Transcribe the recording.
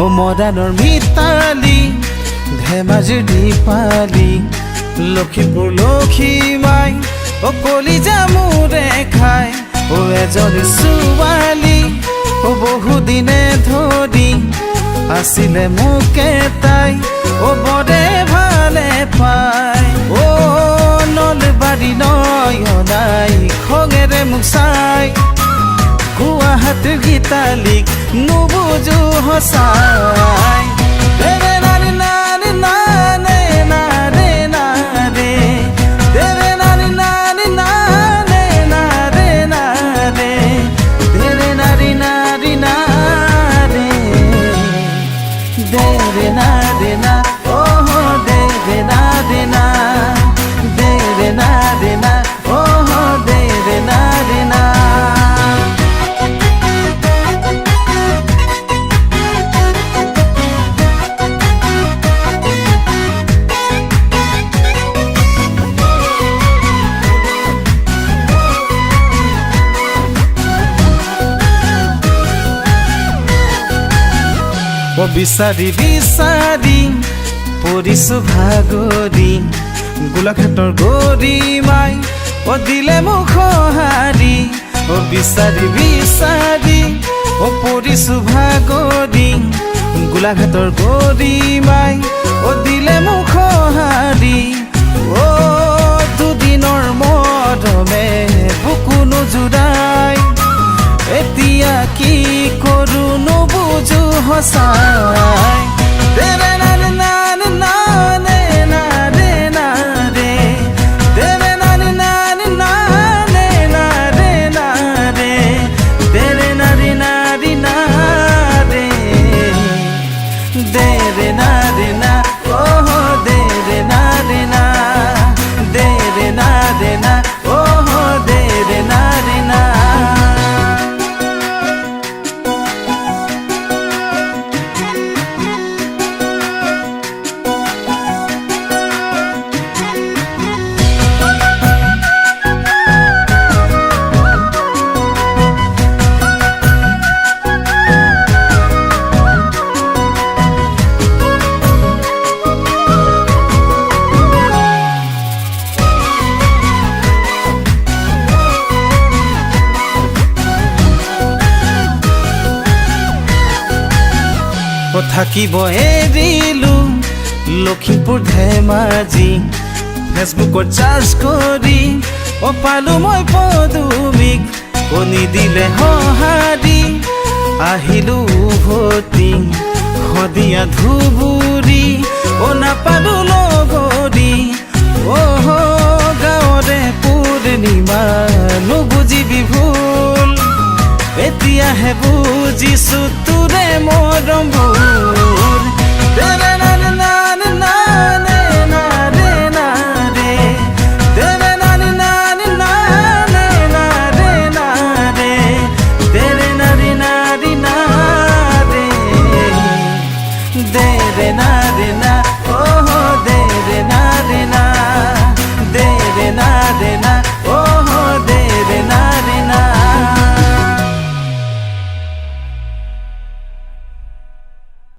ও মৰাণৰ মিতালী ধেমাজিৰ দীপালী লখিমপুৰ লক্ষীমাই ও কলিজা মোৰে খাই ও এজনী ছোৱালী ও বহুদিনে ধৰি আছিলে মোকে তাই ও বৰে ভালে পায় ও নলবাৰী নয়নাই খঙেৰে মোক চাই গুৱাহাটীৰ গীতালীক নুবুজো সঁচাই দেৰে নাৰী নাৰী নানে নাৰে নাৰে দেৰে নাৰী নাৰী নানে নাৰে নাৰে দেৰে নাৰী নাৰী নাৰে দেৰে নাৰে না ওহ দেৰে নাৰে না দেৰে নাৰে না ওহ দেৰে নাৰে না ও বিচাৰি বিচাৰি পৰিছো ভাগৰি গোলাঘাটৰ গৰিমাই ও দিলে মোক সঁহাৰি ও বিচাৰি বিচাৰি ও পৰিছো ভাগৰি গোলাঘাটৰ গৰিমাই ও দিলে মোক সঁহাৰি ও দুদিনৰ মৰমে বুকু নোজোৰাই এতিয়া কি কৰো নুবুজো সঁচাই দেৰে নাৰে নাৰে নানে নাৰে নাৰে দেৰে নাৰে নাৰে নানে নাৰে নাৰে দেৰে নাৰে নাৰে নাৰে দেৰে নাৰে না ওহ দেৰে নাৰে না দেৰে নাৰে না ওহ দেৰে নাৰে না থাকিব এৰিলো লখিমপুৰ ধেমাজি ফেচবুকত চাৰ্চ কৰি ও পালো মই পদুমিক কণী দিলে সঁহাৰি আহিলো উভতি শদিয়া ধুবুৰী ও নাপালো লগৰী অহ গাঁৱৰে পূৰ্ণিমা নুবুজিবি ভুল এতিয়াহে বুজিছো তোৰে মৰম ভুল